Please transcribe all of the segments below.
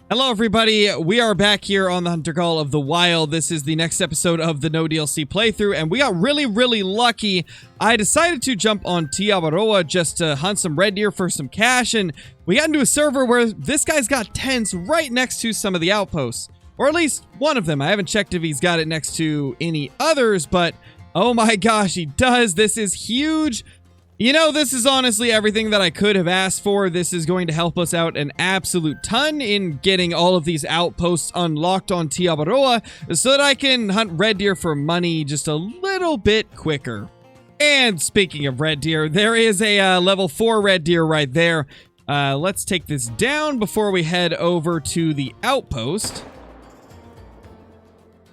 Hello everybody, we are back here on the Hunter Call of the Wild. This is the next episode of the No DLC playthrough, and we got really lucky. I decided to jump on Tiabaroa just to hunt some red deer for some cash, and we got into a server where this guy's got tents right next to some of the outposts. Or at least one of them. I haven't checked if he's got it next to any others, but oh my gosh, he does. This is huge. You know, this is honestly everything that I could have asked for. This is going to help us out an absolute ton in getting all of these outposts unlocked on Tiabaroa so that I can hunt red deer for money just a little bit quicker. And speaking of red deer, there is a level 4 red deer right there. Let's take this down before we head over to the outpost.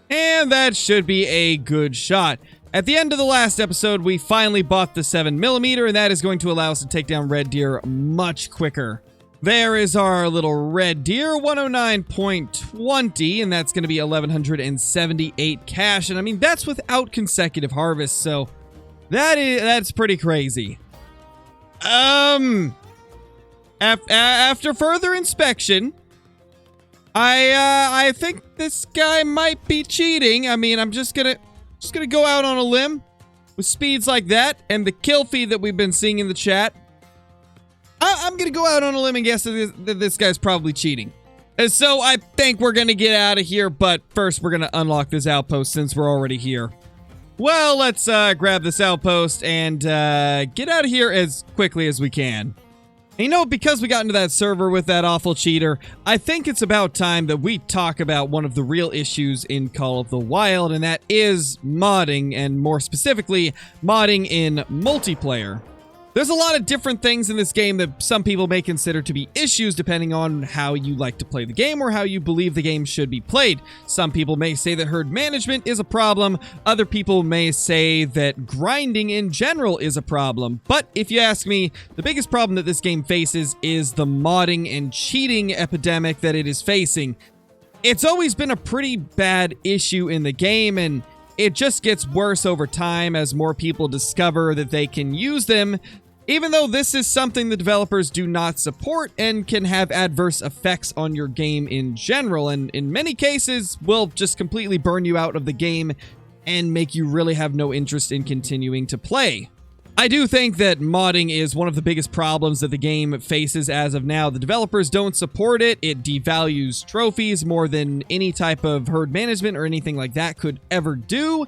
And that should be a good shot. At the end of the last episode, we finally bought the 7mm, and that is going to allow us to take down red deer much quicker. There is our little red deer, 109.20, and that's going to be 1,178 cash. And I mean, that's without consecutive harvests, so that's pretty crazy. After further inspection, I think this guy might be cheating. I mean, I'm just gonna go out on a limb with speeds like that and the kill feed that we've been seeing in the chat. I'm gonna go out on a limb and guess that this guy's probably cheating. And so I think we're gonna get out of here, but first we're gonna unlock this outpost since we're already here. Well, let's grab this outpost and get out of here as quickly as we can. And you know, because we got into that server with that awful cheater, I think it's about time that we talk about one of the real issues in Call of the Wild, and that is modding, and more specifically, modding in multiplayer. There's a lot of different things in this game that some people may consider to be issues depending on how you like to play the game or how you believe the game should be played. Some people may say that herd management is a problem. Other people may say that grinding in general is a problem. But if you ask me, the biggest problem that this game faces is the modding and cheating epidemic that it is facing. It's always been a pretty bad issue in the game, and it just gets worse over time as more people discover that they can use them, even though this is something the developers do not support and can have adverse effects on your game in general, and in many cases will just completely burn you out of the game and make you really have no interest in continuing to play. I do think that modding is one of the biggest problems that the game faces as of now. The developers don't support it. It devalues trophies more than any type of herd management or anything like that could ever do.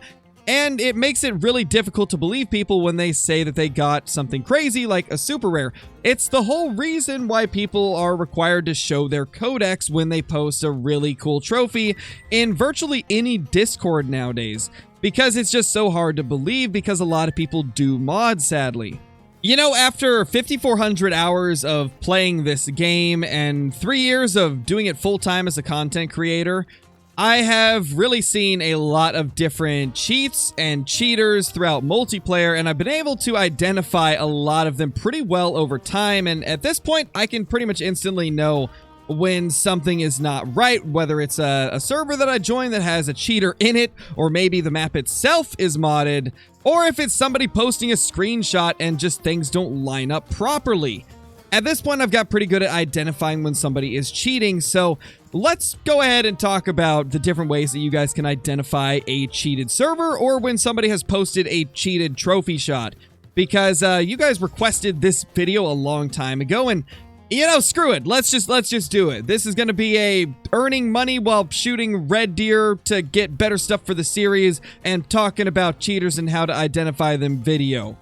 And it makes it really difficult to believe people when they say that they got something crazy like a super rare. It's the whole reason why people are required to show their codex when they post a really cool trophy in virtually any Discord nowadays. Because it's just so hard to believe, because a lot of people do mod, sadly. You know, after 5,400 hours of playing this game and 3 years of doing it full-time as a content creator, I have really seen a lot of different cheats and cheaters throughout multiplayer, and I've been able to identify a lot of them pretty well over time, and at this point, I can pretty much instantly know when something is not right, whether it's a server that I joined that has a cheater in it, or maybe the map itself is modded, or if it's somebody posting a screenshot and just things don't line up properly. At this point, I've got pretty good at identifying when somebody is cheating, so let's go ahead and talk about the different ways that you guys can identify a cheated server or when somebody has posted a cheated trophy shot. Because you guys requested this video a long time ago, and you know, screw it. Let's just do it. This is going to be a earning money while shooting red deer to get better stuff for the series and talking about cheaters and how to identify them video.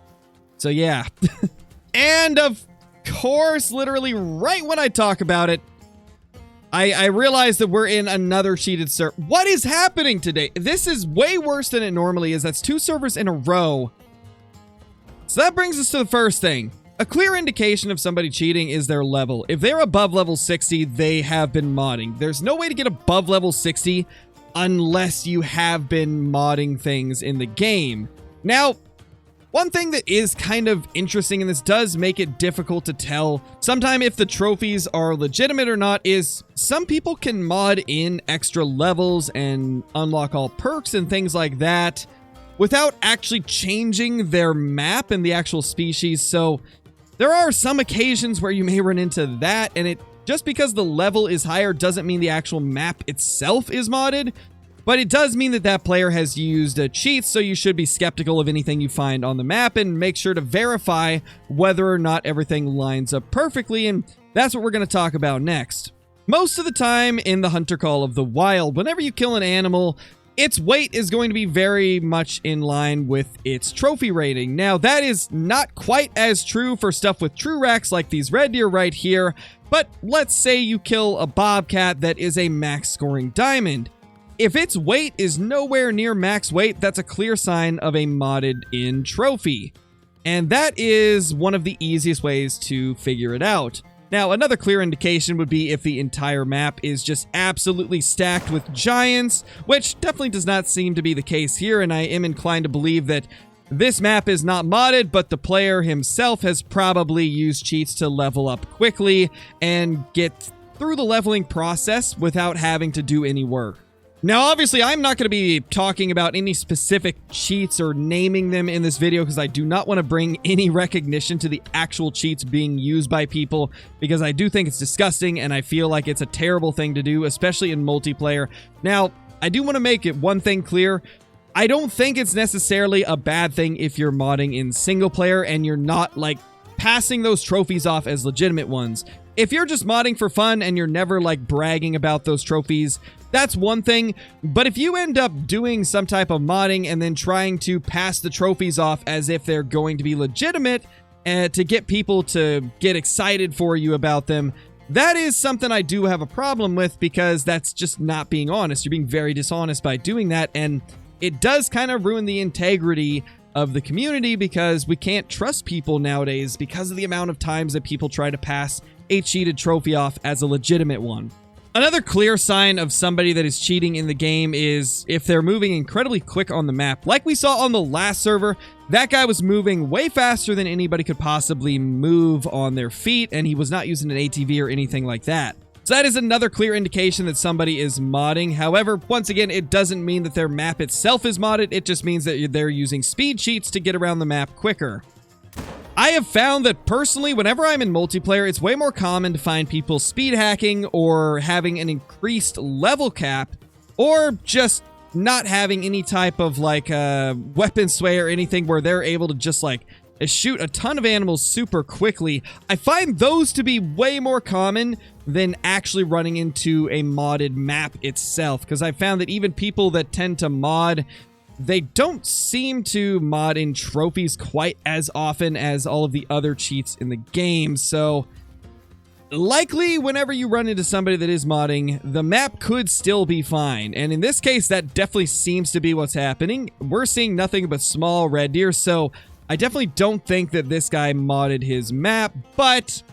So yeah. And of course, literally right when I talk about it, I realize that we're in another cheated server. What is happening today? This is way worse than it normally is. That's 2 servers in a row. So that brings us to the first thing. A clear indication of somebody cheating is their level. If they're above level 60, they have been modding. There's no way to get above level 60 unless you have been modding things in the game. Now, one thing that is kind of interesting, and this does make it difficult to tell sometime if the trophies are legitimate or not, is some people can mod in extra levels and unlock all perks and things like that without actually changing their map and the actual species. So there are some occasions where you may run into that, and it Just because the level is higher doesn't mean the actual map itself is modded, but it does mean that that player has used cheats, so you should be skeptical of anything you find on the map and make sure to verify whether or not everything lines up perfectly, and that's what we're going to talk about next. Most of the time in the Hunter Call of the Wild, whenever you kill an animal, its weight is going to be very much in line with its trophy rating. Now, that is not quite as true for stuff with true racks like these red deer right here, but let's say you kill a bobcat that is a max scoring diamond. If its weight is nowhere near max weight, that's a clear sign of a modded in trophy. And that is one of the easiest ways to figure it out. Now, another clear indication would be if the entire map is just absolutely stacked with giants, which definitely does not seem to be the case here, and I am inclined to believe that this map is not modded, but the player himself has probably used cheats to level up quickly and get through the leveling process without having to do any work. Now, obviously, I'm not going to be talking about any specific cheats or naming them in this video because I do not want to bring any recognition to the actual cheats being used by people, because I do think it's disgusting and I feel like it's a terrible thing to do, especially in multiplayer. Now, I do want to make it one thing clear. I don't think it's necessarily a bad thing if you're modding in single player and you're not, like, passing those trophies off as legitimate ones. If you're just modding for fun and you're never, like, bragging about those trophies, that's one thing. But if you end up doing some type of modding and then trying to pass the trophies off as if they're going to be legitimate to get people to get excited for you about them, that is something I do have a problem with, because that's just not being honest. You're being very dishonest by doing that, and it does kind of ruin the integrity of the community, because we can't trust people nowadays because of the amount of times that people try to pass a cheated trophy off as a legitimate one. Another clear sign of somebody that is cheating in the game is if they're moving incredibly quick on the map. Like we saw on the last server, that guy was moving way faster than anybody could possibly move on their feet, and he was not using an ATV or anything like that. So that is another clear indication that somebody is modding. However, once again, it doesn't mean that their map itself is modded. It just means that they're using speed cheats to get around the map quicker. I have found that personally, whenever I'm in multiplayer, it's way more common to find people speed hacking or having an increased level cap, or just not having any type of like weapon sway or anything where they're able to just like shoot a ton of animals super quickly. I find those to be way more common than actually running into a modded map itself, because I found that even people that tend to mod, they don't seem to mod in trophies quite as often as all of the other cheats in the game. So likely whenever you run into somebody that is modding, the map could still be fine. And in this case, that definitely seems to be what's happening. We're seeing nothing but small red deer, so I definitely don't think that this guy modded his map, but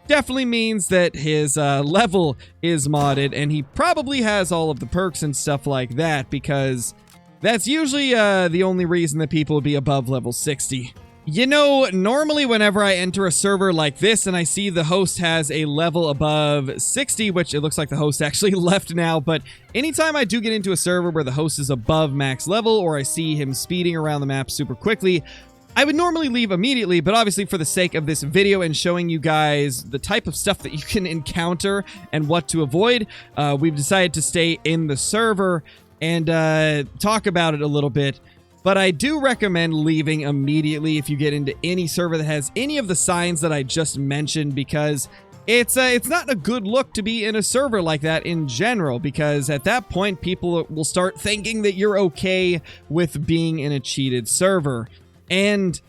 definitely means that his level is modded, and he probably has all of the perks and stuff like that, because that's usually the only reason that people would be above level 60. You know, normally whenever I enter a server like this and I see the host has a level above 60, which it looks like the host actually left now, but anytime I do get into a server where the host is above max level, or I see him speeding around the map super quickly, I would normally leave immediately, but obviously for the sake of this video and showing you guys the type of stuff that you can encounter and what to avoid, we've decided to stay in the server and talk about it a little bit. But I do recommend leaving immediately if you get into any server that has any of the signs that I just mentioned, because it's not a good look to be in a server like that in general, because at that point people will start thinking that you're okay with being in a cheated server. And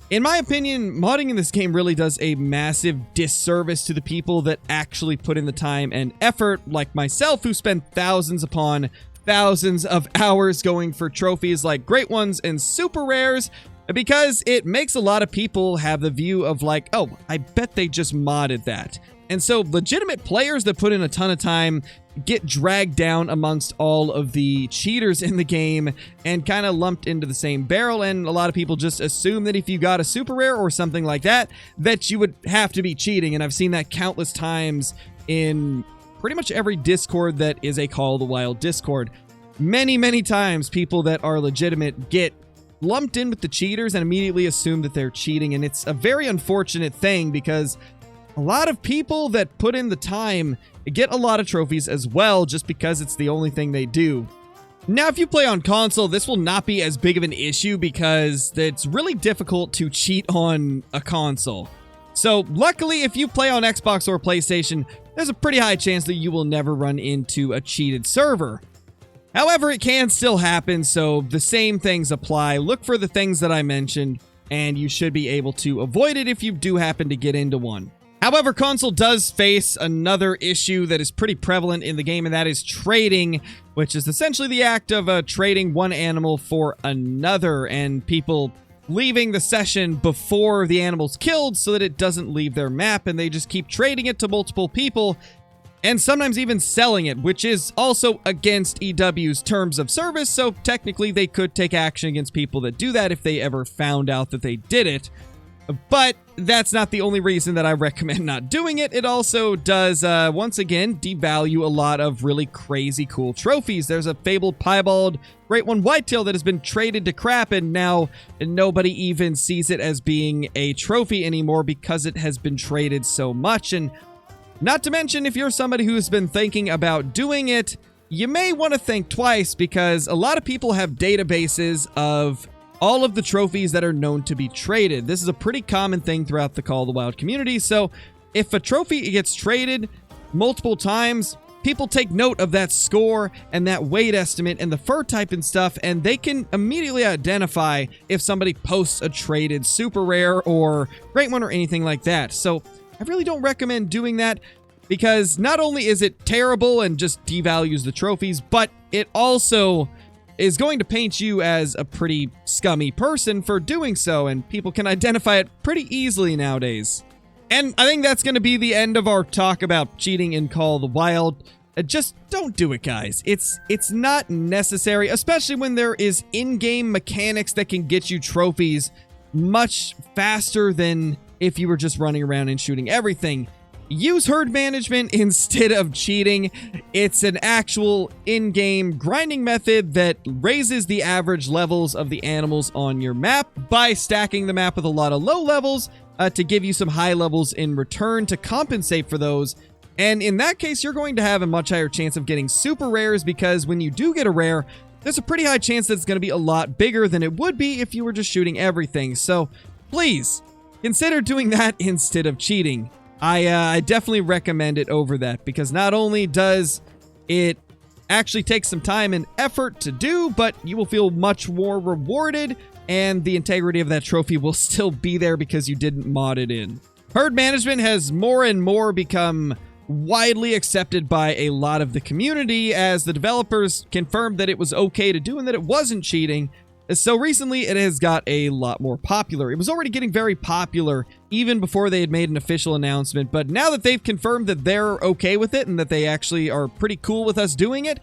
in my opinion, modding in this game really does a massive disservice to the people that actually put in the time and effort, like myself, who spend thousands upon thousands of hours going for trophies like great ones and super rares, because it makes a lot of people have the view of like, oh, I bet they just modded that. And so legitimate players that put in a ton of time get dragged down amongst all of the cheaters in the game and kind of lumped into the same barrel, and a lot of people just assume that if you got a super rare or something like that, that you would have to be cheating. And I've seen that countless times in pretty much every Discord that is a Call of the Wild Discord. Many times people that are legitimate get lumped in with the cheaters and immediately assume that they're cheating, and it's a very unfortunate thing, because a lot of people that put in the time get a lot of trophies as well, just because it's the only thing they do. Now, if you play on console, this will not be as big of an issue because it's really difficult to cheat on a console. So, luckily, if you play on Xbox or PlayStation, there's a pretty high chance that you will never run into a cheated server. However, it can still happen, so the same things apply. Look for the things that I mentioned, and you should be able to avoid it if you do happen to get into one. However, console does face another issue that is pretty prevalent in the game, and that is trading, which is essentially the act of trading one animal for another, and people leaving the session before the animal's killed so that it doesn't leave their map, and they just keep trading it to multiple people, and sometimes even selling it, which is also against EW's terms of service, so technically they could take action against people that do that if they ever found out that they did it. But that's not the only reason that I recommend not doing it. It also does, once again, devalue a lot of really crazy cool trophies. There's a fabled piebald great one whitetail that has been traded to crap, and now nobody even sees it as being a trophy anymore because it has been traded so much. And not to mention, if you're somebody who's been thinking about doing it, you may want to think twice, because a lot of people have databases of all of the trophies that are known to be traded. This is a pretty common thing throughout the Call of the Wild community, so if a trophy gets traded multiple times, people take note of that score and that weight estimate and the fur type and stuff, and they can immediately identify if somebody posts a traded super rare or great one or anything like that. So I really don't recommend doing that, because not only is it terrible and just devalues the trophies, but it also is going to paint you as a pretty scummy person for doing so, and people can identify it pretty easily nowadays. And I think that's going to be the end of our talk about cheating in Call of the Wild. Just don't do it, guys. It's not necessary, especially when there is in-game mechanics that can get you trophies much faster than if you were just running around and shooting everything. Use herd management instead of cheating. It's an actual in-game grinding method that raises the average levels of the animals on your map by stacking the map with a lot of low levels to give you some high levels in return to compensate for those. And in that case, you're going to have a much higher chance of getting super rares, because when you do get a rare, there's a pretty high chance that it's going to be a lot bigger than it would be if you were just shooting everything. So please consider doing that instead of cheating. I definitely recommend it over that, because not only does it actually take some time and effort to do, but you will feel much more rewarded, and the integrity of that trophy will still be there because you didn't mod it in. Herd management has more and more become widely accepted by a lot of the community, as the developers confirmed that it was okay to do and that it wasn't cheating. So recently, it has got a lot more popular. It was already getting very popular even before they had made an official announcement, but now that they've confirmed that they're okay with it and that they actually are pretty cool with us doing it,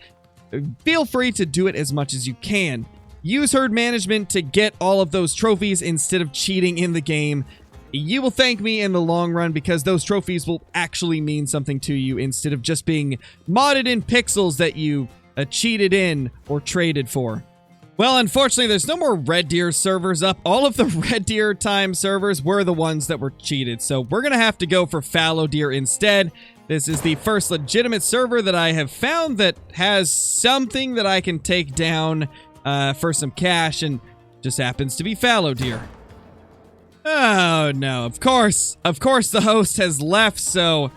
feel free to do it as much as you can. Use herd management to get all of those trophies instead of cheating in the game. You will thank me in the long run, because those trophies will actually mean something to you instead of just being modded in pixels that you cheated in or traded for. Well, unfortunately, there's no more Red Deer servers up. All of the Red Deer time servers were the ones that were cheated, so we're going to have to go for Fallow Deer instead. This is the first legitimate server that I have found that has something that I can take down for some cash, and just happens to be Fallow Deer. Oh, no. Of course the host has left, so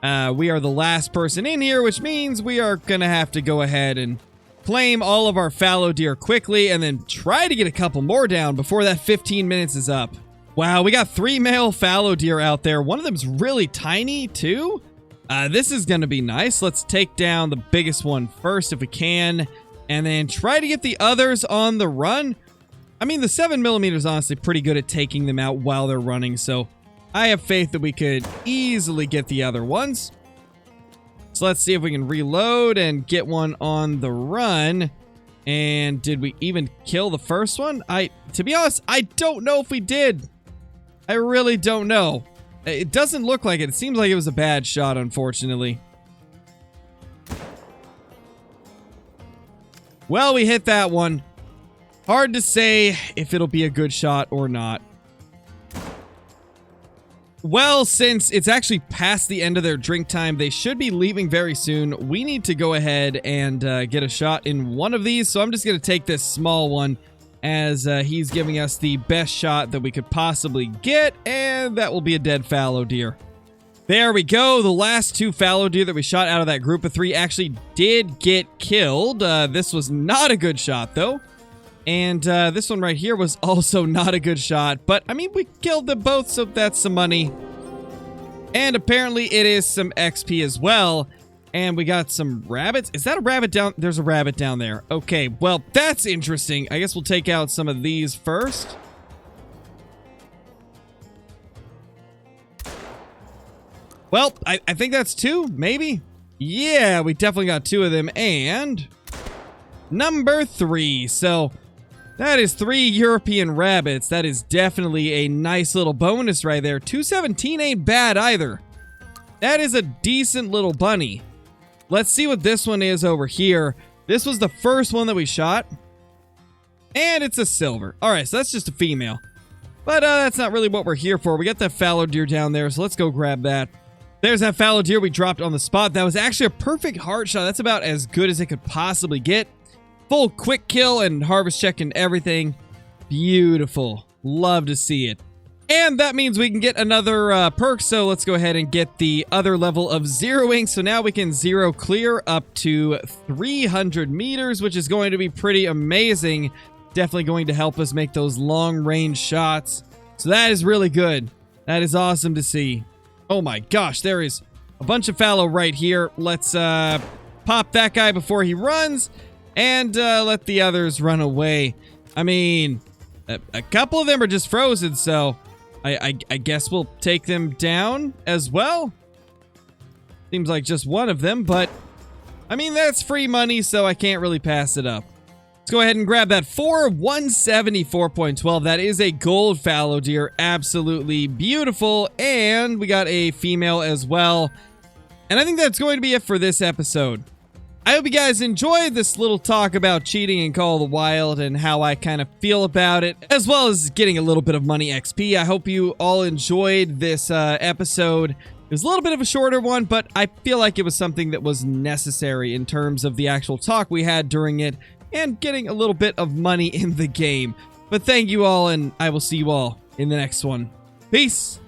we are the last person in here, which means we are going to have to go ahead and claim all of our fallow deer quickly, and then try to get a couple more down before that 15 minutes is up. Wow, we got 3 male fallow deer out there. One of them's really tiny, too. This is going to be nice. Let's take down the biggest one first if we can, and then try to get the others on the run. I mean, the 7mm is honestly pretty good at taking them out while they're running, so I have faith that we could easily get the other ones. So let's see if we can reload and get one on the run. And did we even kill the first one? To be honest, I don't know if we did. I really don't know. It doesn't look like it. It seems like it was a bad shot, unfortunately. Well, we hit that one. Hard to say if it'll be a good shot or not. Well, since it's actually past the end of their drink time, they should be leaving very soon. We need to go ahead and get a shot in one of these. So I'm just going to take this small one as he's giving us the best shot that we could possibly get. And that will be a dead fallow deer. There we go. The last 2 fallow deer that we shot out of that group of 3 actually did get killed. This was not a good shot, though. And this one right here was also not a good shot. But, I mean, we killed them both, so that's some money. And apparently it is some XP as well. And we got some rabbits. Is that a rabbit down? There's a rabbit down there. Okay, well, that's interesting. I guess we'll take out some of these first. Well, I think that's 2, maybe? Yeah, we definitely got 2 of them. And number 3. So that is 3 European rabbits. That is definitely a nice little bonus right there. 217 ain't bad either. That is a decent little bunny. Let's see what this one is over here. This was the first one that we shot. And it's a silver. Alright, so that's just a female. But that's not really what we're here for. We got that fallow deer down there, so let's go grab that. There's that fallow deer we dropped on the spot. That was actually a perfect heart shot. That's about as good as it could possibly get. Full quick kill and harvest check and everything. Beautiful. Love to see it. And that means we can get another perk, so let's go ahead and get the other level of zeroing. So now we can zero clear up to 300 meters, which is going to be pretty amazing. Definitely going to help us make those long-range shots. So that is really good. That is awesome to see. Oh my gosh, there is a bunch of fallow right here. Let's pop that guy before he runs. And let the others run away. I mean, a couple of them are just frozen, so I guess we'll take them down as well. Seems like just one of them, but I mean, that's free money, so I can't really pass it up. Let's go ahead and grab that for 174.12. That is a gold fallow deer. Absolutely beautiful. And we got a female as well. And I think that's going to be it for this episode. I hope you guys enjoyed this little talk about cheating in Call of the Wild and how I kind of feel about it, as well as getting a little bit of money XP. I hope you all enjoyed this episode. It was a little bit of a shorter one, but I feel like it was something that was necessary in terms of the actual talk we had during it and getting a little bit of money in the game. But thank you all, and I will see you all in the next one. Peace!